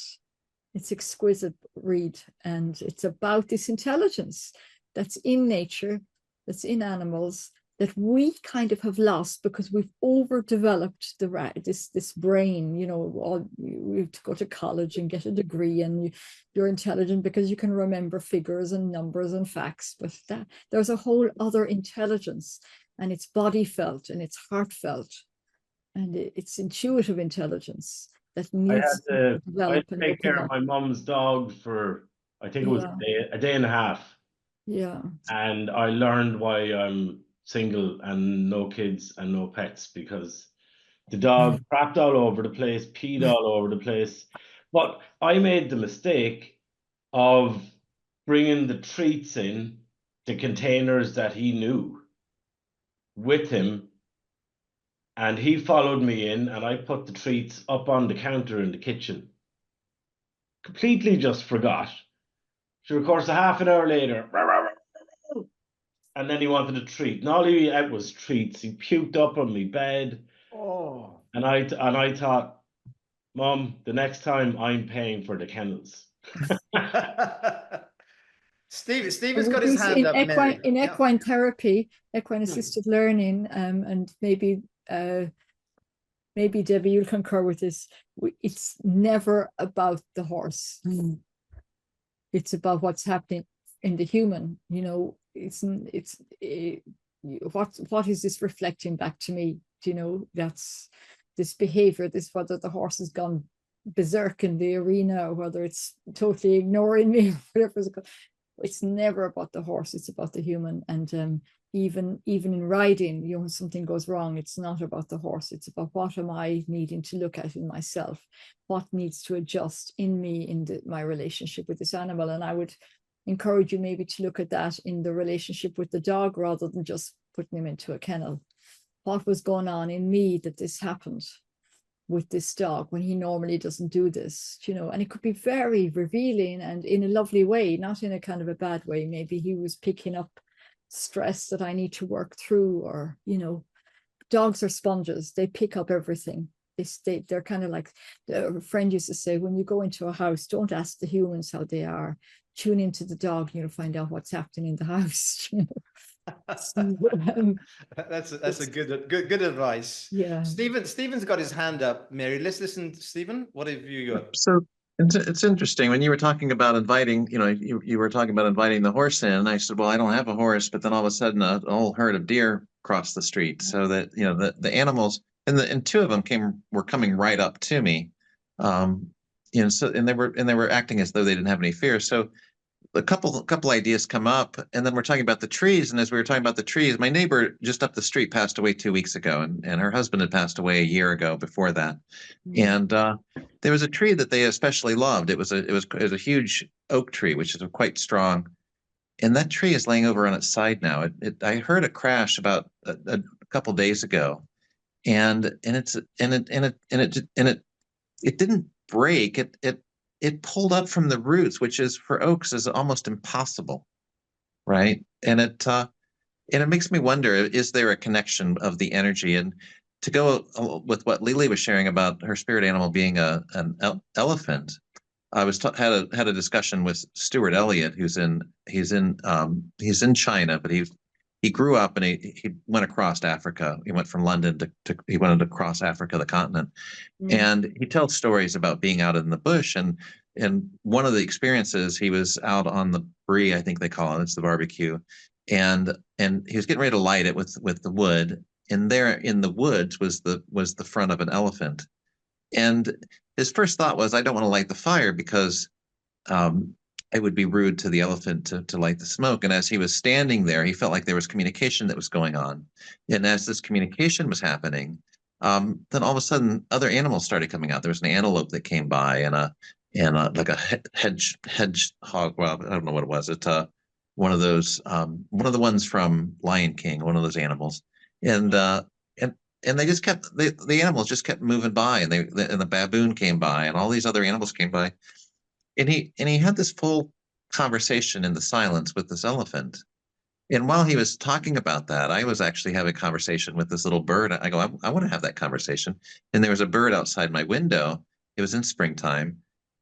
It's exquisite read. And it's about this intelligence that's in nature, that's in animals, that we kind of have lost because we've overdeveloped this brain. You know, you have to go to college and get a degree, and you're intelligent because you can remember figures and numbers and facts. But there's a whole other intelligence, and it's body felt and it's heartfelt. and it's intuitive intelligence that I had needs to to develop and take open care of up. my mum's dog for, I think it was Yeah, a day and a half. yeah. And I learned why I'm single and no kids and no pets, because the dog crapped all over the place, peed all over the place. But I made the mistake of bringing the treats in, the containers that he knew, with him. And he followed me in, and I put the treats up on the counter in the kitchen. Completely just forgot. So, of course, a half an hour later, and then he wanted a treat. And all he ate was treats. He puked up on my bed. Oh. And I thought, Mom, the next time I'm paying for the kennels. Steven's got his hand In up, Mary. equine therapy, equine Hmm. assisted learning, and maybe Debbie, you'll concur with this. It's never about the horse. It's about what's happening in the human. You know, what is this reflecting back to me? You know, that's this behavior, this, whether the horse has gone berserk in the arena, or whether it's totally ignoring me, whatever. It's never about the horse, it's about the human. And even in riding, you know, something goes wrong, it's not about the horse, it's about what am I needing to look at in myself, what needs to adjust in me, in my relationship with this animal. And I would encourage you maybe to look at that in the relationship with the dog, rather than just putting him into a kennel. What was going on in me that this happened with this dog when he normally doesn't do this, you know? And it could be very revealing and in a lovely way, not in a kind of a bad way. Maybe he was picking up stress that I need to work through, or, you know, dogs are sponges, they pick up everything. They're kind of like, a friend used to say, when you go into a house, don't ask the humans how they are, tune into the dog and you'll find out what's happening in the house. You know? So, That's a good advice. yeah. Stephen's got his hand up, Mary. Let's listen to Stephen. What have you got? So it's interesting when you were talking about inviting, you know, you were talking about inviting the horse in, and I said, well, I don't have a horse, but then all of a sudden a whole herd of deer crossed the street. So that, you know, the animals, and two of them were coming right up to me. You know, so and they were acting as though they didn't have any fear. So a couple ideas come up, and then we're talking about the trees. And as we were talking about the trees, my neighbor just up the street passed away 2 weeks ago, and her husband had passed away a year ago before that. And there was a tree that they especially loved. It was a huge oak tree, which is quite strong. And that tree is laying over on its side now. I heard a crash about a couple days ago, and it didn't break. It pulled up from the roots, which is for oaks is almost impossible, right? And it makes me wonder: is there a connection of the energy? And to go with what Lily was sharing about her spirit animal being an elephant, I had a discussion with Stuart Elliott, he's in China, but he grew up and he went across Africa. He went from London he wanted to cross Africa, the continent. And he tells stories about being out in the bush, and one of the experiences, he was out on the brie, I think they call it, it's the barbecue, and he was getting ready to light it with the wood, and there in the woods was the front of an elephant. And his first thought was, I don't want to light the fire because it would be rude to the elephant to light the smoke. And as he was standing there, he felt like there was communication that was going on. And as this communication was happening, then all of a sudden other animals started coming out. There was an antelope that came by, and like a hedgehog. Well, I don't know what it was. It's one of one of the ones from Lion King, one of those animals. And they just the animals just kept moving by, and the baboon came by, and all these other animals came by. And he had this full conversation in the silence with this elephant. And while he was talking about that, I was actually having a conversation with this little bird. I go, I want to have that conversation. And there was a bird outside my window. It was in springtime.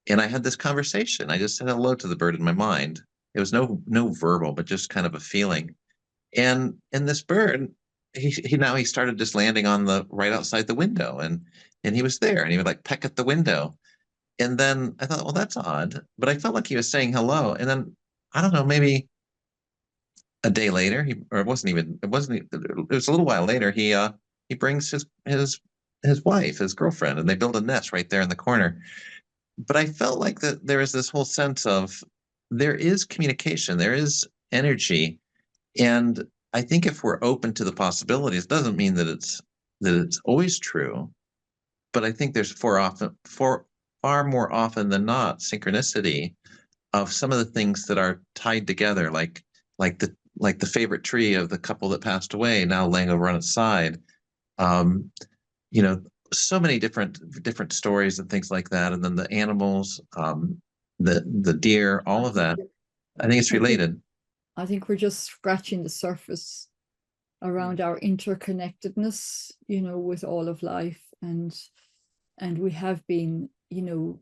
And I had this conversation. I just said hello to the bird in my mind. It was no verbal, but just kind of a feeling. And this bird, he started just landing on the right outside the window. And he was there, and he would like peck at the window. And then I thought, well, that's odd. But I felt like he was saying hello. And then, I don't know, maybe a day later, it was a little while later, he brings his his wife, his girlfriend, and they build a nest right there in the corner. But I felt like that there is this whole sense of there is communication, there is energy, and I think if we're open to the possibilities, it doesn't mean that it's always true, but I think there's far more often than not synchronicity of some of the things that are tied together, like the favorite tree of the couple that passed away now laying over on its side. Um, you know, so many different stories and things like that, and then the animals, the deer, all of that. I think it's related. I think we're just scratching the surface around our interconnectedness, you know, with all of life, and we have been, we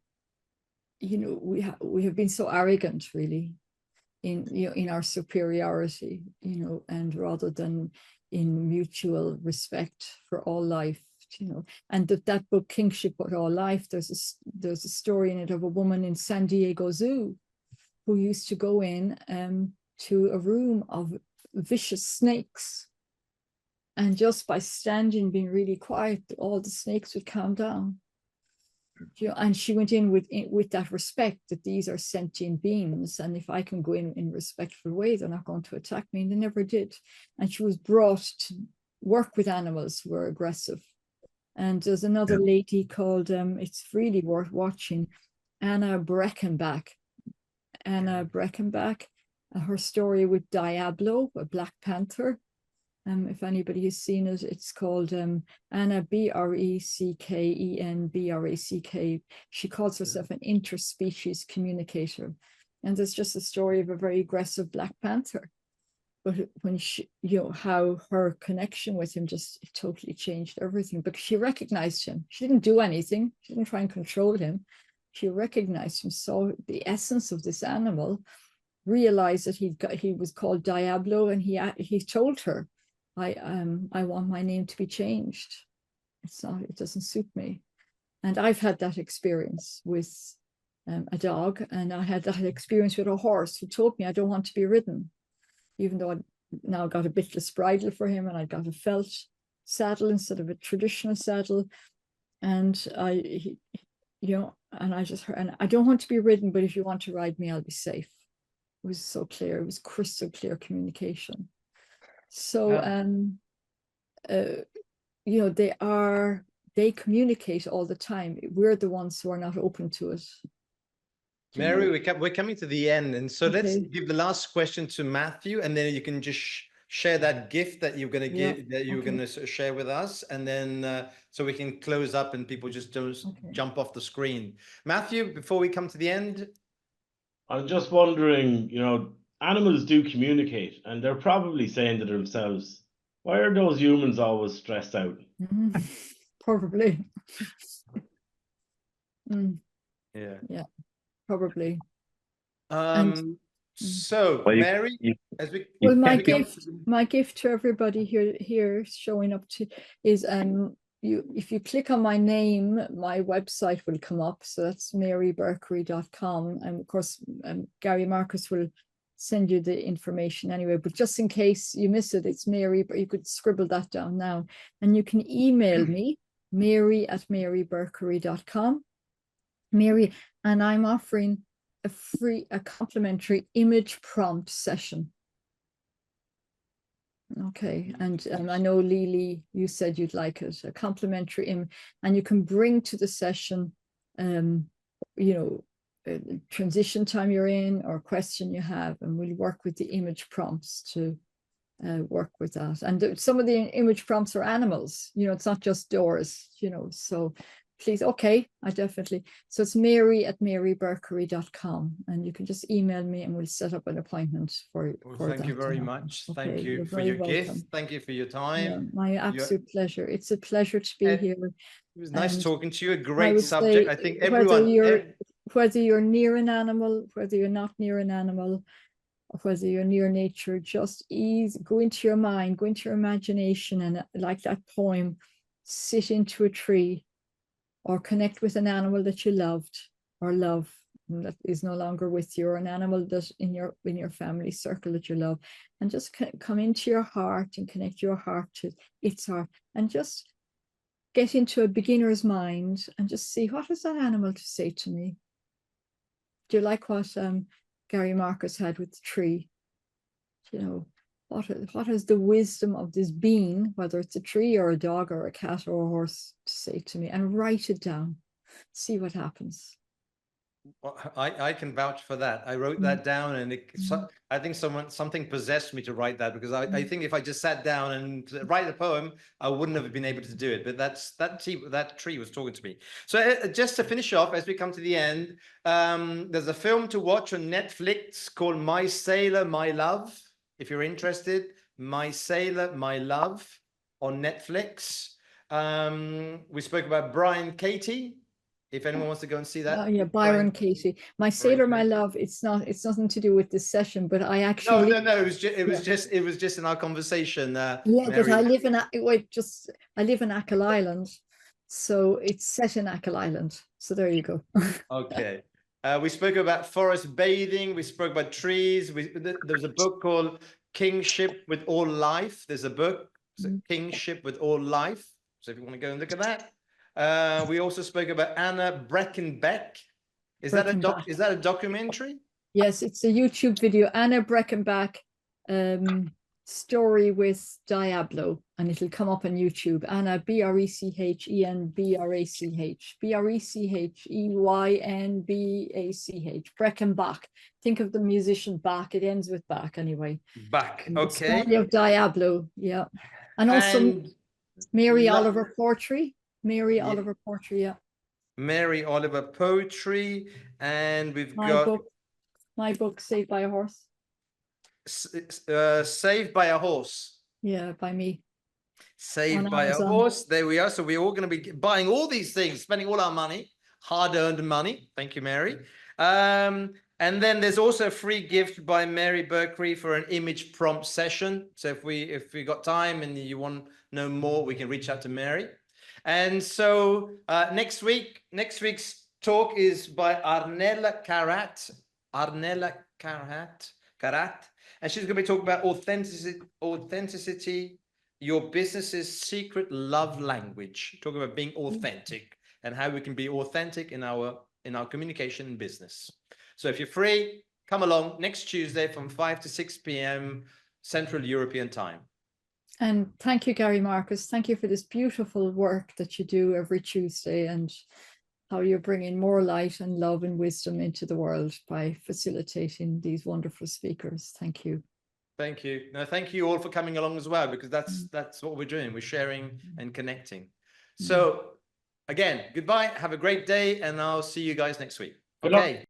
have been so arrogant, really, in our superiority, and rather than in mutual respect for all life, and that book Kingship with All Life, there's a story in it of a woman in San Diego Zoo who used to go in to a room of vicious snakes, and just by standing, being really quiet, all the snakes would calm down. And she went in with that respect, that these are sentient beings, and if I can go in respectful way, they're not going to attack me, and they never did. And she was brought to work with animals who were aggressive. And there's another lady called, it's really worth watching, Anna Breckenbach. Her story with Diablo, a Black Panther. If anybody has seen it, it's called Anna Brecken. She calls herself an interspecies communicator. And there's just a story of a very aggressive Black Panther. But when she, how her connection with him just totally changed everything, because she recognized him. She didn't do anything. She didn't try and control him. She recognized him, saw the essence of this animal, realized that he was called Diablo, and he told her, I want my name to be changed. It doesn't suit me. And I've had that experience with a dog, and I had that experience with a horse who told me I don't want to be ridden, even though I now got a bitless bridle for him, and I got a felt saddle instead of a traditional saddle. And and I just heard, and I don't want to be ridden, but if you want to ride me, I'll be safe. It was so clear. It was crystal clear communication. So, they communicate all the time. We're the ones who are not open to it. Mary, we're coming to the end. And so let's give the last question to Matthew, and then you can just share that gift that you're going to give, that you're going to share with us. And then so we can close up and people just don't jump off the screen. Matthew, before we come to the end. I'm just wondering, animals do communicate, and they're probably saying to themselves, why are those humans always stressed out? Probably. Yeah, probably. So Mary, my gift to everybody here showing up to is if you click on my name, my website will come up. So that's maryberkery.com, and of course Gary Marcus will send you the information anyway, but just in case you miss it, it's Mary, but you could scribble that down now, and you can email me, mary@maryberkery.com, Mary, and I'm offering a complimentary image prompt session. Okay, and I know Lily, you said you'd like it, a complimentary image, and you can bring to the session, transition time you're in or question you have, and we'll work with the image prompts to work with that. And some of the image prompts are animals, it's not just doors, so please, I definitely. So it's mary@maryberkery.com, and you can just email me and we'll set up an appointment for thank you very much. Thank you for your gift. Thank you for your time. My absolute pleasure. It's a pleasure to be here. It was nice talking to you. A great subject. I think everyone, whether you're near an animal, whether you're not near an animal, or whether you're near nature, just go into your mind, go into your imagination, and like that poem, sit into a tree, or connect with an animal that you loved or love that is no longer with you, or an animal that in your family circle that you love, and just come into your heart and connect your heart to its heart, and just get into a beginner's mind and just see, what is that animal to say to me? Do you like what Gary Marcus had with the tree? You know, what is the wisdom of this being, whether it's a tree or a dog or a cat or a horse, to say to me? And write it down, see what happens. Well, I can vouch for that. I wrote that down, and I think something possessed me to write that, because I think if I just sat down and write a poem, I wouldn't have been able to do it. But that tree was talking to me. So just to finish off, as we come to the end, there's a film to watch on Netflix called My Sailor, My Love. If you're interested, My Sailor, My Love on Netflix. We spoke about Brian Katie. If anyone wants to go and see that. Yeah, Byron Katie. My Sailor, My Love. It's nothing to do with this session, but I actually no. It was just in our conversation. yeah, Mary. but I live in Achill Island, so it's set in Achill Island. So there you go. Okay. We spoke about forest bathing. We spoke about trees. There's a book called Kingship with All Life. There's a book, Kingship with All Life. So if you want to go and look at that. We also spoke about Anna Breckenbeck. Is that a documentary? Yes, it's a YouTube video. Anna Breckenbeck story with Diablo, and it'll come up on YouTube. Anna, BRECHENBRACH, BRECHEYNBACH, Breckenbach. Think of the musician Bach. It ends with Bach anyway. Bach, and okay. The story of Diablo, yeah. And also Mary Oliver Poetry. Mary Oliver Poetry, yeah. Mary Oliver Poetry, and we've got my book, Saved by a Horse. Saved by a Horse. Yeah, by me. Saved by a Horse. There we are. So we're all going to be buying all these things, spending all our money, hard-earned money. Thank you, Mary. And then there's also a free gift by Mary Berkery for an image prompt session. So if we got time and you want to know more, we can reach out to Mary. And so next week's talk is by Arnella Karat. And she's going to be talking about authenticity, your business's secret love language. Talking about being authentic and how we can be authentic in our communication and business. So if you're free, come along next Tuesday from 5 to 6 p.m. Central European time. And thank you, Gary Marcus. Thank you for this beautiful work that you do every Tuesday, and how you're bringing more light and love and wisdom into the world by facilitating these wonderful speakers. Thank you. Thank you. No, thank you all for coming along as well, because that's what we're doing. We're sharing and connecting. So again, goodbye. Have a great day, and I'll see you guys next week. Okay.